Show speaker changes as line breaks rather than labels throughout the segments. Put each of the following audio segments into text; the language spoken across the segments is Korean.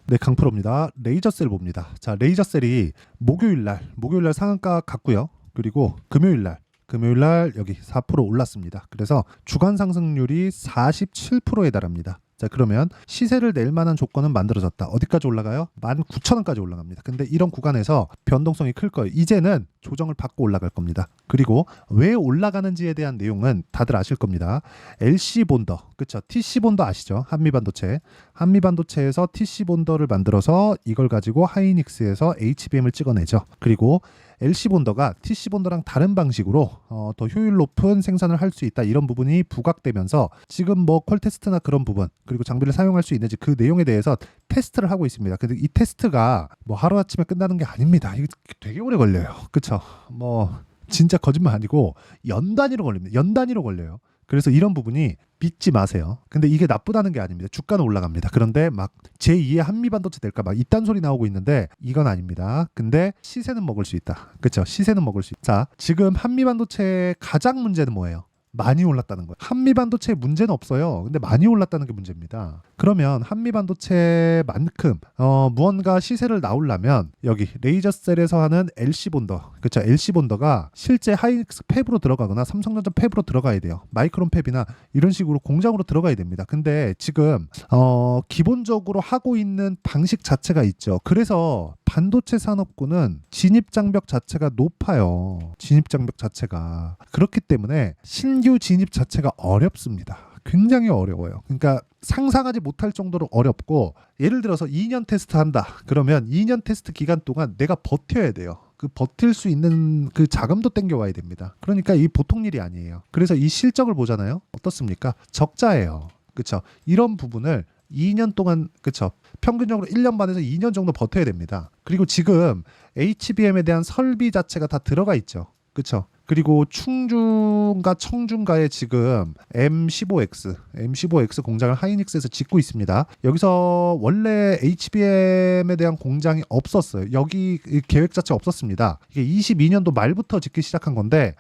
네, 강프로입니다. 레이저셀 봅니다. 자, 레이저셀이 목요일날 상한가 갔고요. 그리고 금요일날 여기 4% 올랐습니다. 그래서 주간 상승률이 47%에 달합니다. 자, 그러면 시세를 낼 만한 조건은 만들어졌다. 어디까지 올라가요? 19,000원까지 올라갑니다. 근데 이런 구간에서 변동성이 클 거예요. 이제는 조정을 받고 올라갈 겁니다. 그리고 왜 올라가는지에 대한 내용은 다들 아실 겁니다. LC 본더, 그쵸? TC 본더 아시죠? 한미반도체에서 TC 본더를 만들어서 이걸 가지고 하이닉스에서 HBM을 찍어내죠. 그리고 LC 본더가 TC 본더랑 다른 방식으로 더 효율 높은 생산을 할 수 있다. 이런 부분이 부각되면서 지금 뭐 퀄 테스트나 그런 부분 그리고 장비를 사용할 수 있는지 그 내용에 대해서 테스트를 하고 있습니다. 근데 이 테스트가 뭐 하루아침에 끝나는 게 아닙니다. 이거 되게 오래 걸려요. 그쵸? 뭐 진짜 거짓말 아니고 연 단위로 걸립니다. 연 단위로 걸려요. 그래서 이런 부분이 믿지 마세요. 근데 이게 나쁘다는 게 아닙니다. 주가는 올라갑니다. 그런데 막 제2의 한미반도체 될까 막 이딴 소리 나오고 있는데 이건 아닙니다. 근데 시세는 먹을 수 있다. 그렇죠? 시세는 먹을 수 있다. 자, 지금 한미반도체의 가장 문제는 뭐예요? 많이 올랐다는 거예요. 한미반도체에 문제는 없어요. 근데 많이 올랐다는 게 문제입니다. 그러면 한미반도체만큼 무언가 시세를 나오려면 여기 레이저셀에서 하는 LC 본더, 그렇죠? LC 본더가 실제 하이닉스 팹으로 들어가거나 삼성전자 팹으로 들어가야 돼요. 마이크론 팹이나 이런 식으로 공장으로 들어가야 됩니다. 근데 지금 기본적으로 하고 있는 방식 자체가 있죠. 그래서 반도체 산업군은 진입장벽 자체가 높아요. 진입장벽 자체가. 그렇기 때문에 신규 진입 자체가 어렵습니다. 굉장히 어려워요. 그러니까 상상하지 못할 정도로 어렵고, 예를 들어서 2년 테스트 한다. 그러면 2년 테스트 기간 동안 내가 버텨야 돼요. 그 버틸 수 있는 그 자금도 땡겨와야 됩니다. 그러니까 이 보통 일이 아니에요. 그래서 이 실적을 보잖아요. 어떻습니까? 적자예요. 그렇죠? 이런 부분을 2년 동안, 그렇죠? 평균적으로 1년 반에서 2년 정도 버텨야 됩니다. 그리고 지금 HBM에 대한 설비 자체가 다 들어가 있죠. 그렇죠? 그리고 충중과 청중가에 지금 M15X 공장을 하이닉스에서 짓고 있습니다. 여기서 원래 HBM에 대한 공장이 없었어요. 여기 계획 자체 없었습니다. 이게 22년도 말부터 짓기 시작한 건데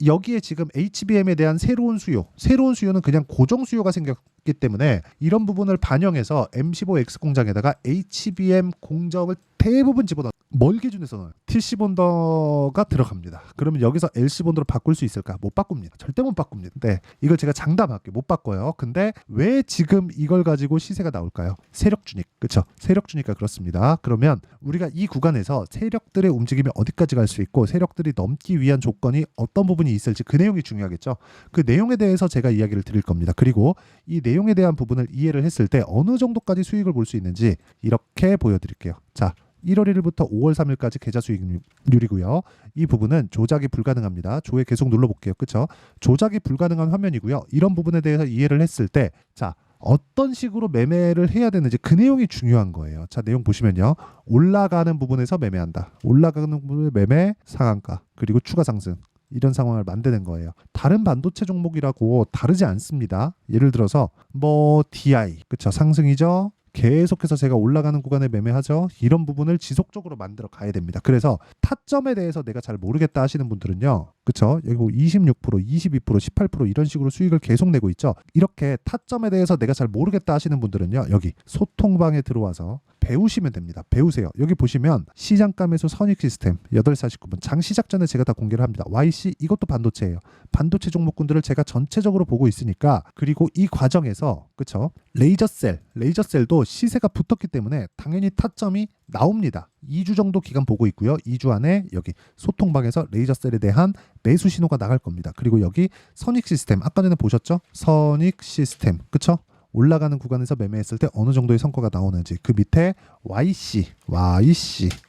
여기에 지금 HBM에 대한 새로운 수요는 그냥 고정 수요가 생겼기 때문에 이런 부분을 반영해서 M15X 공장에다가 HBM 공정을 대부분 집어넣어요. 뭘 기준에서는 TC 본더가 들어갑니다. 그러면 여기서 LC 본더로 바꿀 수 있을까? 못 바꿉니다. 절대 못 바꿉니다. 네, 이걸 제가 장담할게요. 못 바꿔요. 근데 왜 지금 이걸 가지고 시세가 나올까요? 세력 주닉, 그렇죠? 세력 주니까 그렇습니다. 그러면 우리가 이 구간에서 세력들의 움직임이 어디까지 갈 수 있고 세력들이 넘기 위한 조건이 어떤 부분이 있을지 그 내용이 중요하겠죠. 그 내용에 대해서 제가 이야기를 드릴 겁니다. 그리고 이 내용에 대한 부분을 이해를 했을 때 어느 정도까지 수익을 볼 수 있는지 이렇게 보여드릴게요. 자, 1월 1일부터 5월 3일까지 계좌 수익률이고요. 이 부분은 조작이 불가능합니다. 조회 계속 눌러볼게요. 그렇죠? 조작이 불가능한 화면이고요. 이런 부분에 대해서 이해를 했을 때, 자, 어떤 식으로 매매를 해야 되는지 그 내용이 중요한 거예요. 자, 내용 보시면요. 올라가는 부분에서 매매한다. 올라가는 부분의 매매, 상한가, 그리고 추가 상승. 이런 상황을 만드는 거예요. 다른 반도체 종목이라고 다르지 않습니다. 예를 들어서 뭐 DI, 그렇죠? 상승이죠. 계속해서 제가 올라가는 구간에 매매하죠. 이런 부분을 지속적으로 만들어 가야 됩니다. 그래서 타점에 대해서 내가 잘 모르겠다 하시는 분들은요. 그쵸? 여기 26%, 22%, 18% 이런 식으로 수익을 계속 내고 있죠. 이렇게 타점에 대해서 내가 잘 모르겠다 하시는 분들은요. 여기 소통방에 들어와서 배우시면 됩니다. 배우세요. 여기 보시면 시장가 매수 선익 시스템 8시 49분 장 시작 전에 제가 다 공개를 합니다. YC 이것도 반도체예요. 반도체 종목군들을 제가 전체적으로 보고 있으니까, 그리고 이 과정에서 그쵸? 레이저셀도 시세가 붙었기 때문에 당연히 타점이 나옵니다. 2주 정도 기간 보고 있고요. 2주 안에 여기 소통방에서 레이저셀에 대한 매수 신호가 나갈 겁니다. 그리고 여기 선익 시스템 아까 전에 보셨죠? 선익 시스템 그쵸? 올라가는 구간에서 매매했을 때 어느 정도의 성과가 나오는지, 그 밑에 YC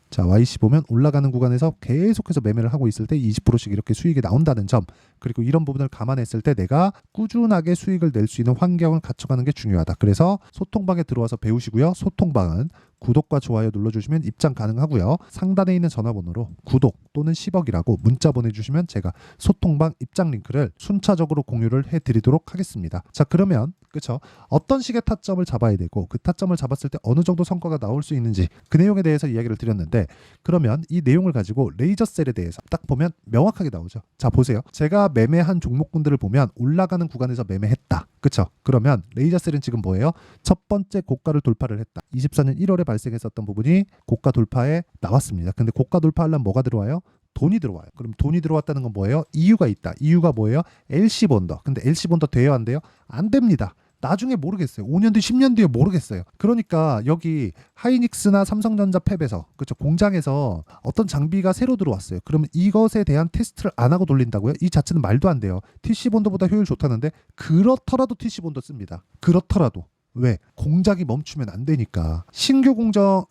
자, YC 보면 올라가는 구간에서 계속해서 매매를 하고 있을 때 20%씩 이렇게 수익이 나온다는 점, 그리고 이런 부분을 감안했을 때 내가 꾸준하게 수익을 낼 수 있는 환경을 갖춰가는 게 중요하다. 그래서 소통방에 들어와서 배우시고요. 소통방은 구독과 좋아요 눌러주시면 입장 가능하고요. 상단에 있는 전화번호로 구독 또는 10억이라고 문자 보내주시면 제가 소통방 입장 링크를 순차적으로 공유를 해드리도록 하겠습니다. 자, 그러면 그렇죠? 어떤 식의 타점을 잡아야 되고 그 타점을 잡았을 때 어느 정도 성과가 나올 수 있는지 그 내용에 대해서 이야기를 드렸는데, 그러면 이 내용을 가지고 레이저셀에 대해서 딱 보면 명확하게 나오죠. 자, 보세요. 제가 매매한 종목군들을 보면 올라가는 구간에서 매매했다. 그렇죠? 그러면 레이저셀은 지금 뭐예요? 첫 번째 고가를 돌파를 했다. 24년 1월에 발생했었던 부분이 고가 돌파에 나왔습니다. 근데 고가 돌파하려면 뭐가 들어와요? 돈이 들어와요. 그럼 돈이 들어왔다는 건 뭐예요? 이유가 있다. 이유가 뭐예요? LC 본더. 근데 LC 본더 돼요, 안 돼요? 안 됩니다. 나중에 모르겠어요. 5년 뒤, 10년 뒤에 모르겠어요. 그러니까 여기 하이닉스나 삼성전자 팹에서, 그렇죠, 공장에서 어떤 장비가 새로 들어왔어요. 그러면 이것에 대한 테스트를 안 하고 돌린다고요? 이 자체는 말도 안 돼요. TC 본더보다 효율 좋다는데, 그렇더라도 TC 본더 씁니다. 그렇더라도. 왜? 공장이 멈추면 안 되니까. 신규 공정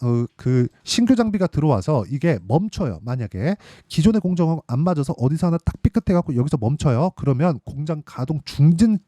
신규 장비가 들어와서 이게 멈춰요. 만약에 기존의 공정하고 안 맞아서 어디서 하나 딱 삐끗해 갖고 여기서 멈춰요. 그러면 공장 가동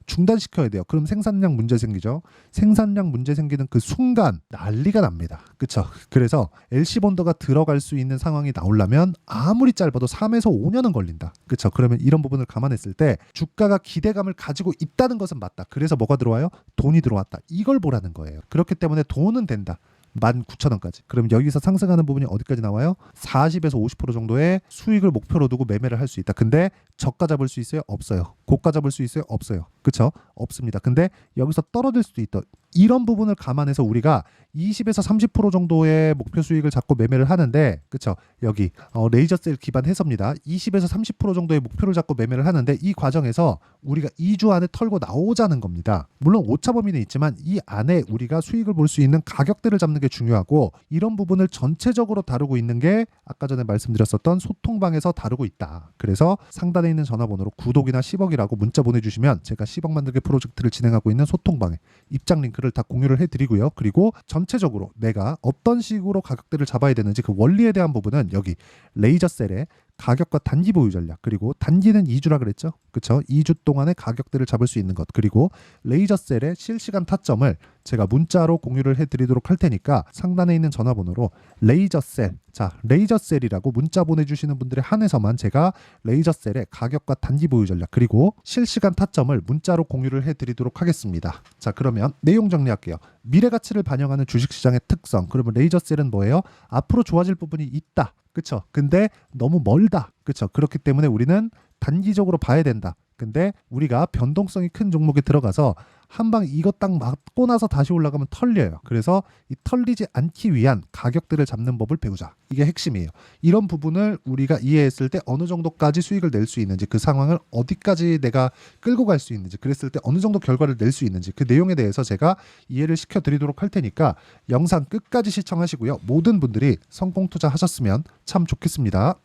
중단시켜야 돼요. 그럼 생산량 문제 생기죠. 생산량 문제 생기는 그 순간 난리가 납니다. 그렇죠? 그래서 LC 본더가 들어갈 수 있는 상황이 나오려면 아무리 짧아도 3에서 5년은 걸린다. 그렇죠? 그러면 이런 부분을 감안했을 때 주가가 기대감을 가지고 있다는 것은 맞다. 그래서 뭐가 들어와요? 돈이 들어왔다. 이걸 보라는 거예요. 그렇기 때문에 돈은 된다. 19,000원까지. 그럼 여기서 상승하는 부분이 어디까지 나와요? 40에서 50% 정도의 수익을 목표로 두고 매매를 할 수 있다. 근데 저가 잡을 수 있어요? 없어요. 고가 잡을 수 있어요? 없어요. 그렇죠? 없습니다. 근데 여기서 떨어질 수도 있다. 이런 부분을 감안해서 우리가 20에서 30% 정도의 목표 수익을 잡고 매매를 하는데, 그렇죠? 여기 레이저셀 기반 해서입니다. 20에서 30% 정도의 목표를 잡고 매매를 하는데, 이 과정에서 우리가 2주 안에 털고 나오자는 겁니다. 물론 오차 범위는 있지만 이 안에 우리가 수익을 볼 수 있는 가격대를 잡는 게 중요하고, 이런 부분을 전체적으로 다루고 있는 게 아까 전에 말씀드렸었던 소통방에서 다루고 있다. 그래서 상단에 있는 전화번호로 구독이나 10억이라고 문자 보내주시면 제가 10억 만들기 프로젝트를 진행하고 있는 소통방에 입장 링크를 다 공유를 해드리고요. 그리고 전체적으로 내가 어떤 식으로 가격대를 잡아야 되는지 그 원리에 대한 부분은 여기 레이저셀의 가격과 단기 보유 전략, 그리고 단기는 2주라 그랬죠. 그렇죠? 2주 동안의 가격대를 잡을 수 있는 것, 그리고 레이저셀의 실시간 타점을 제가 문자로 공유를 해드리도록 할 테니까 상단에 있는 전화번호로 레이저셀, 자, 레이저셀이라고 문자 보내주시는 분들에 한해서만 제가 레이저셀의 가격과 단기 보유 전략 그리고 실시간 타점을 문자로 공유를 해드리도록 하겠습니다. 자, 그러면 내용 정리할게요. 미래 가치를 반영하는 주식시장의 특성. 그러면 레이저셀은 뭐예요? 앞으로 좋아질 부분이 있다. 그쵸? 근데 너무 멀다. 그쵸? 그렇기 때문에 우리는 단기적으로 봐야 된다. 근데 우리가 변동성이 큰 종목에 들어가서 한 방 이거 딱 맞고 나서 다시 올라가면 털려요. 그래서 이 털리지 않기 위한 가격대를 잡는 법을 배우자. 이게 핵심이에요. 이런 부분을 우리가 이해했을 때 어느 정도까지 수익을 낼 수 있는지, 그 상황을 어디까지 내가 끌고 갈 수 있는지, 그랬을 때 어느 정도 결과를 낼 수 있는지, 그 내용에 대해서 제가 이해를 시켜드리도록 할 테니까 영상 끝까지 시청하시고요. 모든 분들이 성공 투자하셨으면 참 좋겠습니다.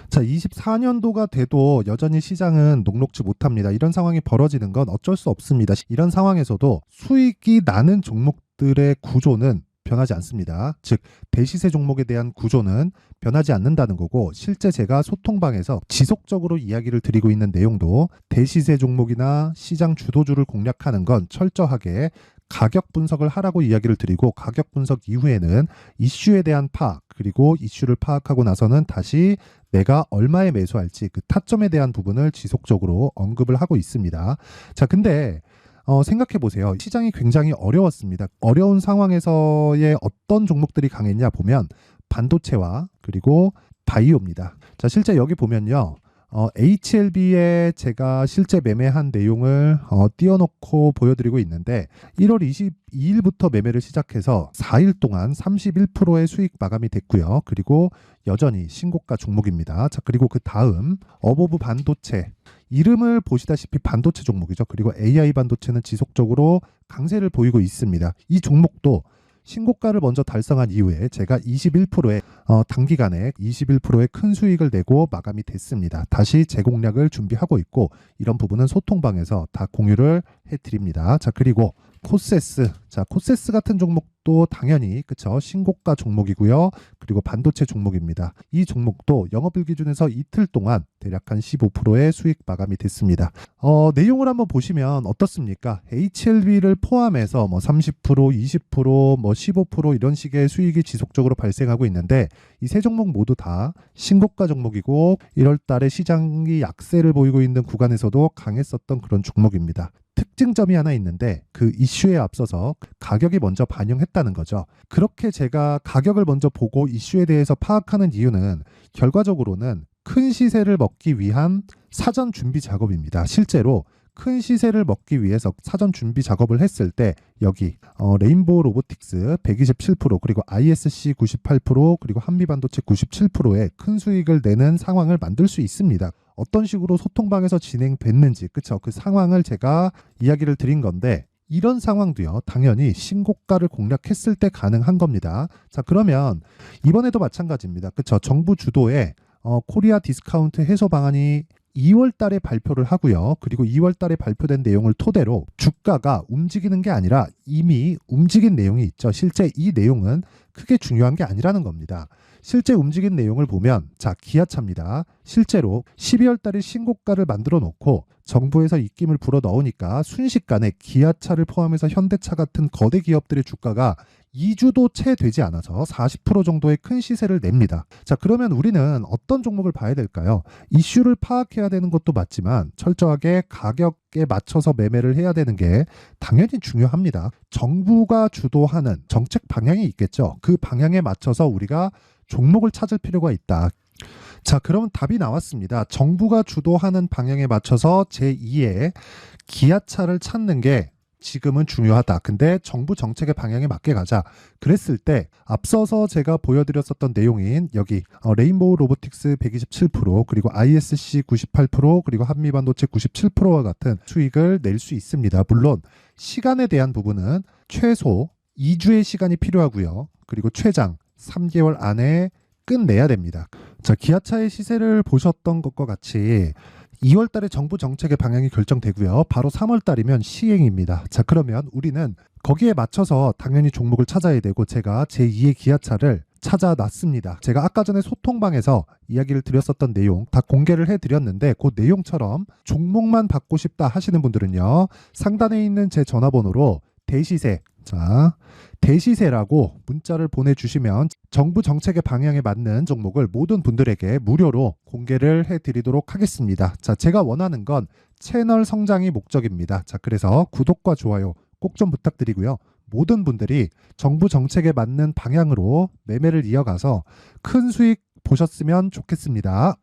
자, 24년도가 돼도 여전히 시장은 녹록지 못합니다. 이런 상황이 벌어지는 건 어쩔 수 없습니다. 이런 상황에서도 수익이 나는 종목들의 구조는 변하지 않습니다. 즉 대시세 종목에 대한 구조는 변하지 않는다는 거고, 실제 제가 소통방에서 지속적으로 이야기를 드리고 있는 내용도 대시세 종목이나 시장 주도주를 공략하는 건 철저하게 가격 분석을 하라고 이야기를 드리고, 가격 분석 이후에는 이슈에 대한 파악, 그리고 이슈를 파악하고 나서는 다시 내가 얼마에 매수할지 그 타점에 대한 부분을 지속적으로 언급을 하고 있습니다. 자, 근데 생각해 보세요. 시장이 굉장히 어려웠습니다. 어려운 상황에서의 어떤 종목들이 강했냐 보면 반도체와 그리고 바이오입니다. 자, 실제 여기 보면요. HLB에 제가 실제 매매한 내용을 띄워놓고 보여드리고 있는데, 1월 22일부터 매매를 시작해서 4일 동안 31%의 수익 마감이 됐고요. 그리고 여전히 신고가 종목입니다. 자, 그리고 그 다음 어보브 반도체, 이름을 보시다시피 반도체 종목이죠. 그리고 AI 반도체는 지속적으로 강세를 보이고 있습니다. 이 종목도 신고가를 먼저 달성한 이후에 제가 21%의 단기간에 21%의 큰 수익을 내고 마감이 됐습니다. 다시 재공략을 준비하고 있고, 이런 부분은 소통방에서 다 공유를 해드립니다. 자, 그리고 코세스, 자, 코세스 같은 종목도 당연히 그쵸, 신고가 종목이고요. 그리고 반도체 종목입니다. 이 종목도 영업일 기준에서 이틀 동안 대략 한 15%의 수익 마감이 됐습니다. 내용을 한번 보시면 어떻습니까? HLB를 포함해서 뭐 30%, 20%, 뭐 15% 이런 식의 수익이 지속적으로 발생하고 있는데, 이 세 종목 모두 다 신고가 종목이고 1월 달에 시장이 약세를 보이고 있는 구간에서도 강했었던 그런 종목입니다. 특징점이 하나 있는데 그 이슈에 앞서서 가격이 먼저 반영했다는 거죠. 그렇게 제가 가격을 먼저 보고 이슈에 대해서 파악하는 이유는 결과적으로는 큰 시세를 먹기 위한 사전 준비 작업입니다. 실제로 큰 시세를 먹기 위해서 사전 준비 작업을 했을 때 여기 레인보우 로보틱스 127% 그리고 ISC 98% 그리고 한미반도체 97%의 큰 수익을 내는 상황을 만들 수 있습니다. 어떤 식으로 소통방에서 진행됐는지 그쵸? 그 상황을 제가 이야기를 드린 건데 이런 상황도요 당연히 신고가를 공략했을 때 가능한 겁니다. 자 그러면 이번에도 마찬가지입니다. 그쵸? 정부 주도의 코리아 디스카운트 해소 방안이 2월 달에 발표를 하고요. 그리고 2월 달에 발표된 내용을 토대로 주가가 움직이는 게 아니라 이미 움직인 내용이 있죠. 실제 이 내용은 크게 중요한 게 아니라는 겁니다. 실제 움직인 내용을 보면 자 기아차입니다. 실제로 12월 달에 신고가를 만들어 놓고 정부에서 입김을 불어 넣으니까 순식간에 기아차를 포함해서 현대차 같은 거대 기업들의 주가가 2주도 채 되지 않아서 40% 정도의 큰 시세를 냅니다. 자, 그러면 우리는 어떤 종목을 봐야 될까요? 이슈를 파악해야 되는 것도 맞지만 철저하게 가격에 맞춰서 매매를 해야 되는 게 당연히 중요합니다. 정부가 주도하는 정책 방향이 있겠죠. 그 방향에 맞춰서 우리가 종목을 찾을 필요가 있다. 자, 그러면 답이 나왔습니다. 정부가 주도하는 방향에 맞춰서 제2의 기아차를 찾는 게 지금은 중요하다. 근데 정부 정책의 방향에 맞게 가자. 그랬을 때 앞서서 제가 보여드렸었던 내용인 여기 레인보우 로보틱스 127% 그리고 ISC 98% 그리고 한미반도체 97%와 같은 수익을 낼 수 있습니다. 물론 시간에 대한 부분은 최소 2주의 시간이 필요하고요. 그리고 최장 3개월 안에 끝내야 됩니다. 자, 기아차의 시세를 보셨던 것과 같이 2월 달에 정부 정책의 방향이 결정되고요. 바로 3월 달이면 시행입니다. 자, 그러면 우리는 거기에 맞춰서 당연히 종목을 찾아야 되고 제가 제2의 기아차를 찾아놨습니다. 제가 아까 전에 소통방에서 이야기를 드렸었던 내용 다 공개를 해드렸는데 그 내용처럼 종목만 받고 싶다 하시는 분들은요. 상단에 있는 제 전화번호로 대시세 자 대시세라고 문자를 보내주시면 정부 정책의 방향에 맞는 종목을 모든 분들에게 무료로 공개를 해드리도록 하겠습니다. 자, 제가 원하는 건 채널 성장이 목적입니다. 자, 그래서 구독과 좋아요 꼭 좀 부탁드리고요. 모든 분들이 정부 정책에 맞는 방향으로 매매를 이어가서 큰 수익 보셨으면 좋겠습니다.